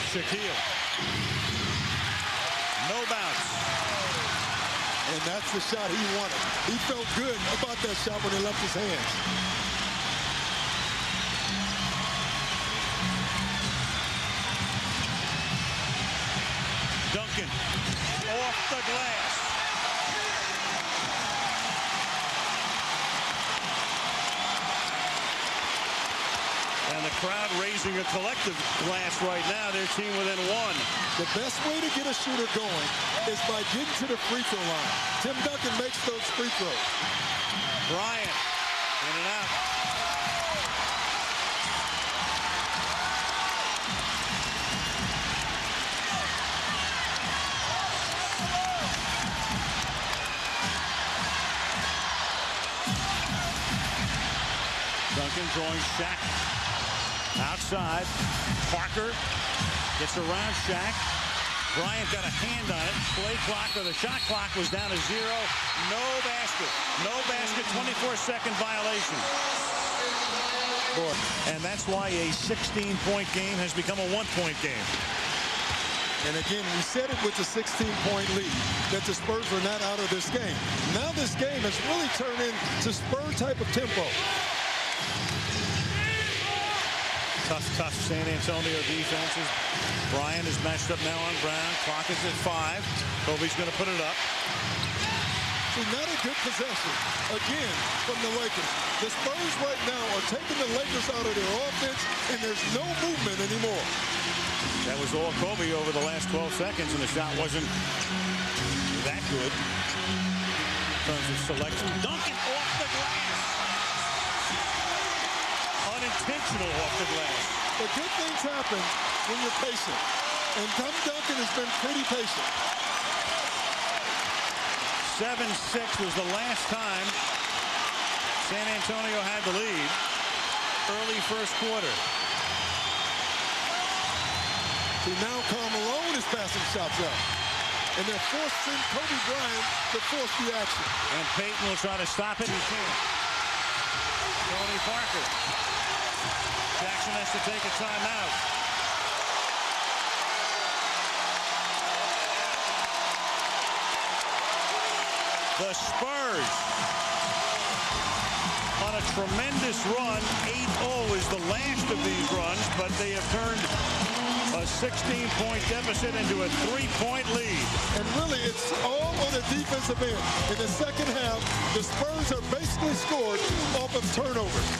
Shaquille. No bounce. And that's the shot he wanted. He felt good about that shot when it left his hands. Duncan off the glass. And the crowd raising a collective glass right now. Their team within one. The best way to get a shooter going is by getting to the free throw line. Tim Duncan makes those free throws. Bryant in and out. Duncan drawing Shaq outside. Parker gets around Shaq. Bryant got a hand on it. Play clock or the shot clock was down to 0. No basket. No basket. 24-second violation. And that's why a 16-point game has become a 1-point game. And again, we said it with the 16-point lead that the Spurs were not out of this game. Now this game has really turned into Spurs type of tempo. Tough San Antonio defenses. Bryant is matched up now on Brown. Clock is at 5. Kobe's going to put it up. See, not a good possession, again, from the Lakers. The Spurs right now are taking the Lakers out of their offense, and there's no movement anymore. That was all Kobe over the last 12 seconds, and the shot wasn't that good in terms of selection. Duncan off the glass. Unintentional off the glass. But good things happen when you're patient. And Tim Duncan has been pretty patient. 7-6 was the last time San Antonio had the lead. Early first quarter. See, now Karl Malone is passing shots up. And they're forcing Kobe Bryant to force the action. And Payton will try to stop it. He can't. Tony Parker. Jackson has to take a timeout. The Spurs on a tremendous run. 8-0 is the last of these runs, but they have turned a 16-point deficit into a 3-point lead. And really, it's all on the defensive end. In the second half, the Spurs are basically scored off of turnovers.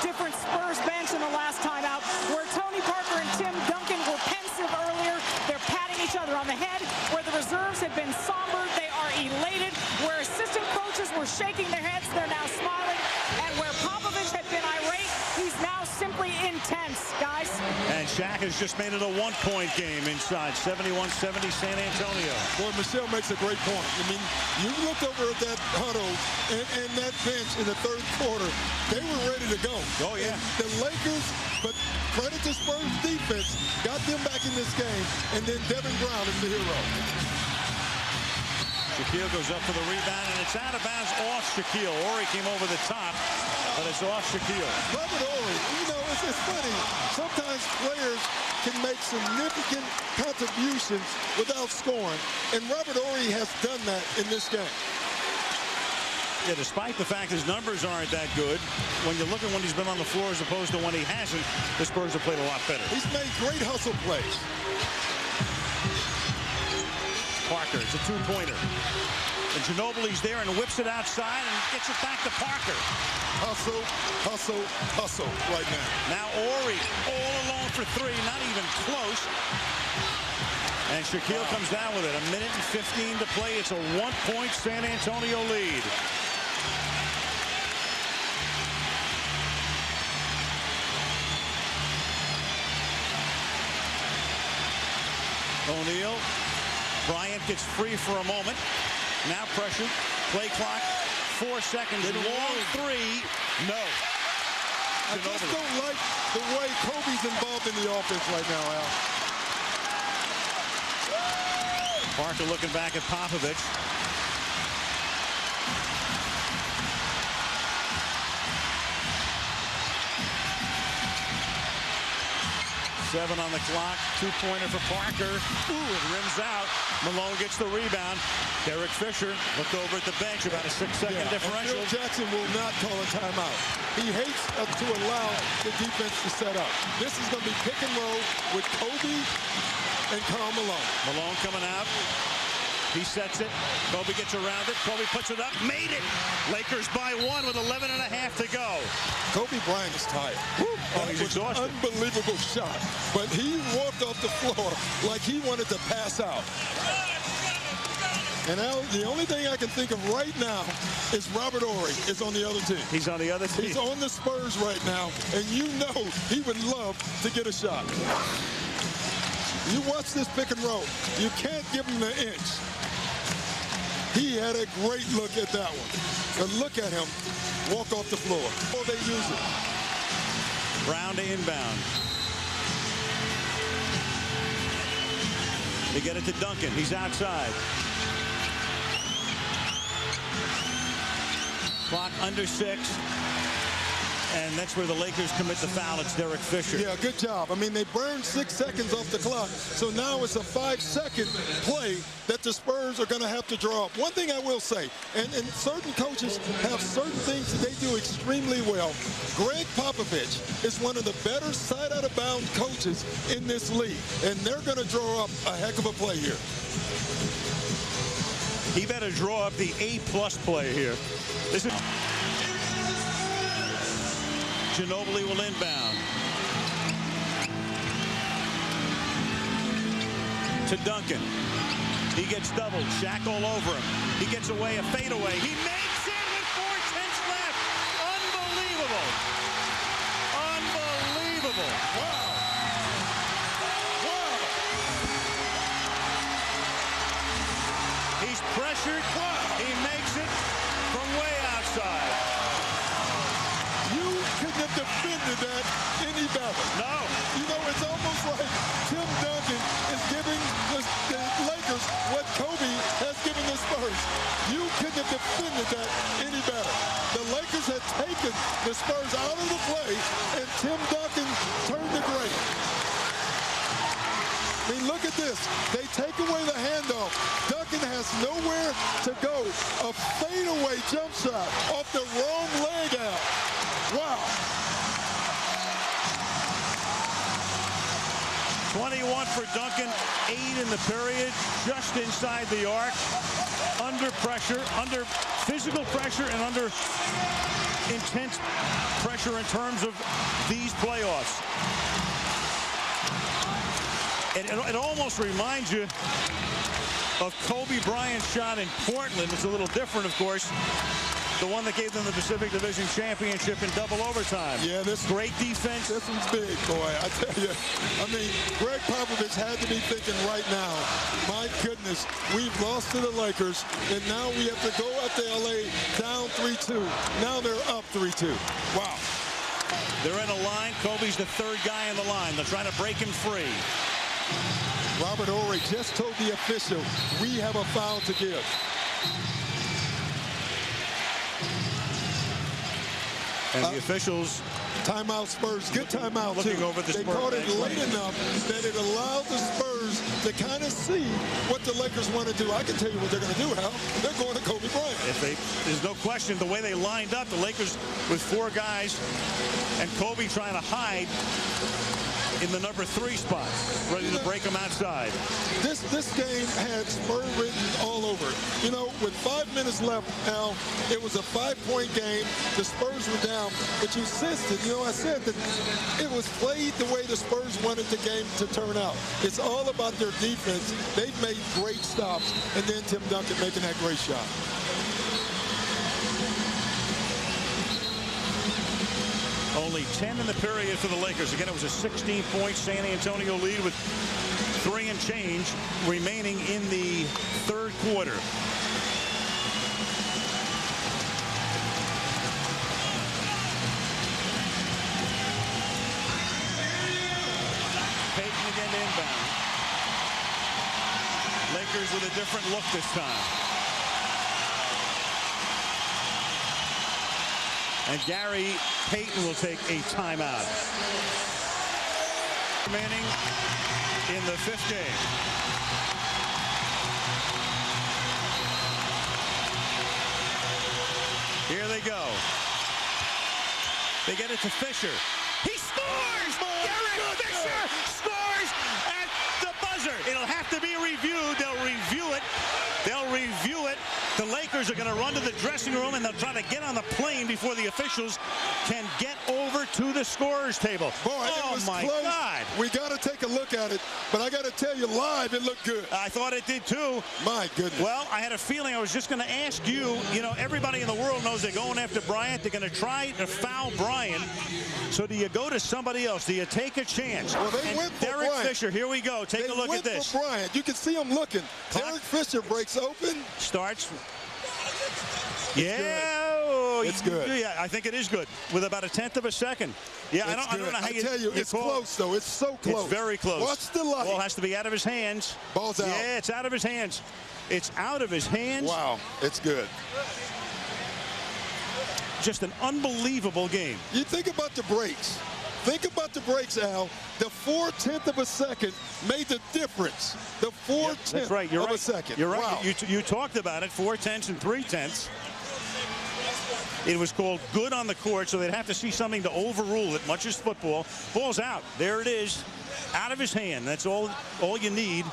Different Spurs bench in the last time out, where Tony Parker and Tim Duncan were pensive earlier. They're patting each other on the head. Where the reserves had been somber, they are elated. Where assistant coaches were shaking their heads, they're now smiling. And where Popovich had been irate, he's now simply intense, guys. And Shaq has just made it a 1-point game inside. 71-70 San Antonio. Boy, Michelle makes a great point. I mean, you looked over at that huddle and that bench in the third quarter. They were ready to go. Oh, yeah. And the Lakers, but credit to Spurs defense, got them back in this game. And then Devin Brown is the hero. Shaquille goes up for the rebound, and it's out of bounds off Shaquille. Horry came over the top, but it's off Shaquille. Robert Horry, you know, it's funny. Sometimes players can make significant contributions without scoring, and Robert Horry has done that in this game. Yeah, despite the fact his numbers aren't that good, when you look at when he's been on the floor as opposed to when he hasn't, the Spurs have played a lot better. He's made great hustle plays. Parker, it's a 2-pointer. And Ginobili's there and whips it outside and gets it back to Parker. Hustle, hustle, hustle right now. Now Horry all alone for 3, not even close. And Shaquille comes down with it. 1:15 to play. It's a 1-point San Antonio lead. O'Neal. Bryant gets free for a moment. Now pressured. Play clock. 4 seconds. Long 3. No. I just don't like the way Kobe's involved in the offense right now, Al. Parker looking back at Popovich. 7 on the clock. 2-pointer for Parker. Ooh, it rims out. Malone gets the rebound. Derek Fisher looked over at the bench, about a 6-second differential. Phil Jackson will not call a timeout. He hates to allow the defense to set up. This is going to be pick and roll with Kobe and Karl Malone. Malone coming out. He sets it. Kobe gets around it. Kobe puts it up. Made it. Lakers by 1 with 11 and a half to go. Kobe Bryant is tired. Oh, he's exhausted. Unbelievable shot. But he walked off the floor like he wanted to pass out. And now the only thing I can think of right now is Robert Horry is on the other team. He's on the other team. He's on the Spurs right now, and you know he would love to get a shot. You watch this pick and roll. You can't give him the inch. He had a great look at that one. But look at him walk off the floor. Oh, they use it. Brown to inbound. They get it to Duncan. He's outside. Clock under 6. And that's where the Lakers commit the foul. It's Derek Fisher. Yeah, good job. I mean, they burned 6 seconds off the clock. So now it's a 5-second play that the Spurs are going to have to draw up. One thing I will say, and certain coaches have certain things that they do extremely well. Greg Popovich is one of the better side-out-of-bounds coaches in this league. And they're going to draw up a heck of a play here. He better draw up the A+ play here. This is... Ginobili will inbound. To Duncan. He gets doubled. Shaq all over him. He gets away, a fadeaway. He makes it with 4:10 left. Unbelievable. Unbelievable. Wow. Wow. He's pressured. He makes it from way outside. Couldn't have defended that any better. No. You know, it's almost like Tim Duncan is giving the Lakers what Kobe has given the Spurs. You couldn't have defended that any better. The Lakers had taken the Spurs out of the play, and Tim Duncan turned the great. I mean, look at this. They take away the handoff. Duncan has nowhere to go. A fadeaway jump shot off the wrong leg out. Wow. 21 for Duncan, 8 in the period, just inside the arc, under pressure, under physical pressure, and under intense pressure in terms of these playoffs. It almost reminds you of Kobe Bryant's shot in Portland. It's a little different, of course. The one that gave them the Pacific Division Championship in double overtime. Yeah, this great defense. This one's big, boy. I tell you. I mean, Greg Popovich had to be thinking right now, my goodness, we've lost to the Lakers, and now we have to go up to L.A. down 3-2. Now they're up 3-2. Wow. They're in a line. Kobe's the third guy in the line. They're trying to break him free. Robert Horry just told the official, we have a foul to give. And the officials... Timeout Spurs. Good timeout, looking too. Over the they caught it late enough that it allowed the Spurs to kind of see what the Lakers want to do. I can tell you what they're going to do, Hal. They're going to Kobe Bryant. There's no question the way they lined up, the Lakers with 4 guys and Kobe trying to hide in the number 3 spot, ready to break them outside. This game had Spurs written all over it. You know, with 5 minutes left, Al, it was a 5-point game. The Spurs were down, but you sensed it. You know, I said that it was played the way the Spurs wanted the game to turn out. It's all about their defense. They've made great stops, and then Tim Duncan making that great shot. Only 10 in the period for the Lakers. Again, it was a 16-point San Antonio lead with 3 and change remaining in the third quarter. Payton again to inbound. Lakers with a different look this time. And Gary Payton will take a timeout. Remaining in the 5th game. Here they go. They get it to Fisher. He scores! Derek Fisher scores at the buzzer. It'll have to be reviewed. They'll review it. They'll review it. The Lakers are going to run to the dressing room, and they'll try to get on the plane before the officials can get over to the scorer's table. Boy, oh, it was my close. God. We got to take a look at it, but I got to tell you, live, it looked good. I thought it did, too. My goodness. Well, I had a feeling I was just going to ask you, everybody in the world knows they're going after Bryant. They're going to try to foul Bryant. So do you go to somebody else? Do you take a chance? Well, they went for Derek Bryant. Fisher, here we go. Take a look at this. For Bryant. You can see him looking. Clock. Derek Fisher breaks open. Starts. It's good. Yeah, I think it is good. With about 1/10 of a second. Yeah, I don't know how you tell you, it's close, though. It's so close. It's very close. Watch the light. Ball has to be out of his hands. Ball's out. Yeah, it's out of his hands. It's out of his hands. Wow, it's good. Just an unbelievable game. You think about the breaks. Think about the breaks, Al. The 4/10 of a second made the difference. The 4/10 That's right. You're of right. a second. You're right. Wow. You talked about it, 4/10 and 3/10. It was called good on the court, so they'd have to see something to overrule it, much as football. Ball's out. There it is. Out of his hand. That's all you need.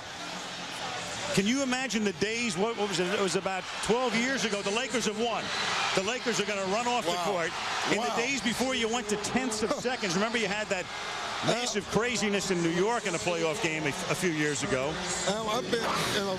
Can you imagine the days, what was it? It was about 12 years ago. The Lakers have won. The Lakers are going to run off the court. In the days before you went to tenths of seconds, remember you had that massive craziness in New York in a playoff game a few years ago. Al, I've been in a